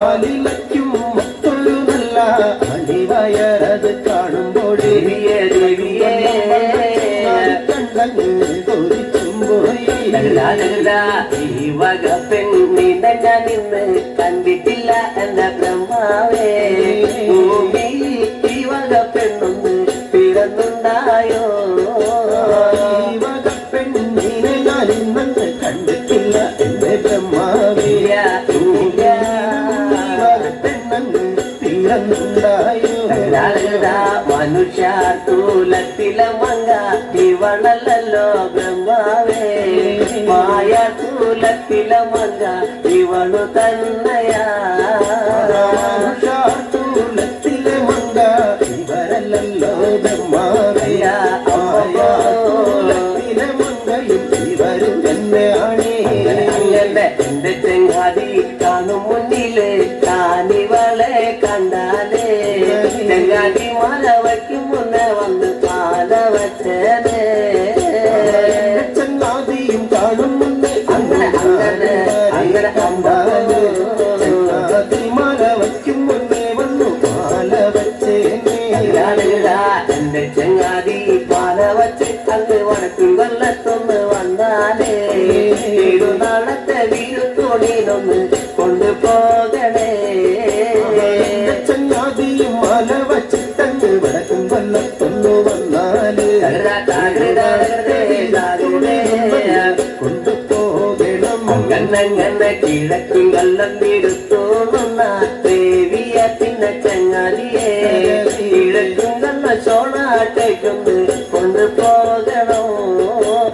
പാലിലയ്ക്കും മറ്റൊരു നല്ല അടിവയറത് കാണുമ്പോൾ കണ്ടങ്ങ് കൊതിച്ചും പോയി. ഈ വക പെണ്ണിനെ ഞാൻ ഇന്ന് കണ്ടിട്ടില്ല എന്ന ബ്രഹ്മാവേ. ഭൂമിയിൽ ഈ വക പെണ്ണൊന്ന് പിറന്നുണ്ടായോ? ഈ വക പെണ്ണിനെ ഞാൻ ഇന്ന് കണ്ടിട്ടില്ല എന്റെ ബ്രഹ്മാവേ. മനുഷ്യാർത്തൂലത്തിലെ മങ്ക ഇവളല്ലോ ബ്രഹ്മാവേ. മായാത്തൂലത്തിലെ മങ്ക ഇവളു തന്നെയാ. മനുഷ്യാർത്തൂലത്തിലെ മങ്ക ഇവരല്ലോ ബ്രഹ്മാവേ. മായാത്തൂലത്തിലെ മങ്കയും ഇവരും തന്നെയാണ്. അങ്ങനെ എന്റെ ചെങ്ങാതി കാണും മുന്നില് കാനിവളെ കണ്ടാലേ. ചെങ്ങാതി മല വയ്ക്കും മുന്നേ വന്ന് പാല വച്ചേനെ. ചങ്ങാതിയും കാണും മുന്നേ അങ്ങനെ അങ്ങനെ അങ്ങനെ ചങ്ങാതി മല വയ്ക്കും മുന്നേ വന്നു പാല വച്ചേനെ. എന്റെ ചങ്ങാതി പാല വച്ച് അങ്ങ് വടക്കും കൊല്ലത്തൊന്ന് വന്നാലേ. നാളത്തെ വീരുത്തോണിനൊന്ന് കൊണ്ടുപോകണേ. ചങ്ങാതിയും മല വച്ചിട്ടങ്ങ് വടക്കും കൊല്ലത്തൊന്നു വന്നാല് കൊണ്ടുപോകണം. അങ്ങനെ കിഴക്കും കല്ലം വീരുത്തോന്നുന്ന ദേവിയ പിന്നെ ചങ്ങാതിയെ. കിഴക്കും കല്ല ചോണാട്ടേക്കൊന്ന് കൊണ്ടുപോകണോ?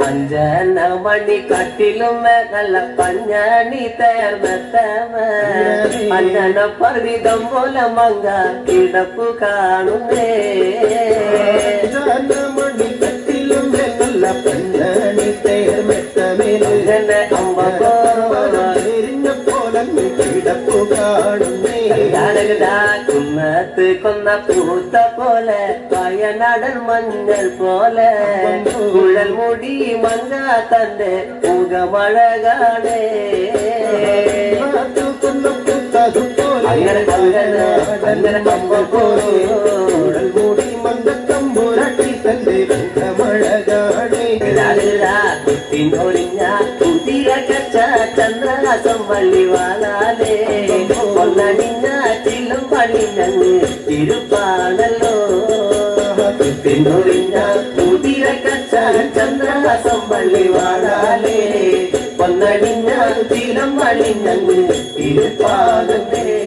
അഞ്ചന മണി കട്ടിലും നല്ല പഞ്ഞാണി തേർന്നത്തമ. അഞ്ചന പർവിതം പോലെ മങ്ക കിടപ്പു കാണുന്നേ. മണി കട്ടിലും നല്ല പഞ്ഞാണി തേർന്നത്തമേലെ അമ്പരിഞ്ഞ പോലെ കിടപ്പു കാണുന്നേ. കുന്നത്ത് കൊന്ന പൂത്ത പോലെ പയനടൽ മഞ്ഞൾ പോലെ കുഴൽ മുടി മങ്ങ തന്റെ മുഖമഴകാണേ. അങ്ങനെ അങ്ങനെ കുഴൽ മുടി മന്ദക്കമ്പുരട്ടി തന്റെ മുഖമഴകാണേ. കുത്തിനൊളിഞ്ഞ കുതിര കച്ച ചന്ദ്രഹാസം വള്ളിവാളാലേ. പൊന്നണിഞ്ഞ ചില്ലും പണിഞ്ഞങ്ങ് തിരുപ്പാണല്ലോ. കുത്തിനൊളിഞ്ഞ കുതിര കച്ച ചന്ദ്രഹാസം വള്ളിവാളാലേ. പൊന്നണിഞ്ഞ ചില്ലും പണിഞ്ഞങ്ങ് തിരുപ്പാണല്ലോ.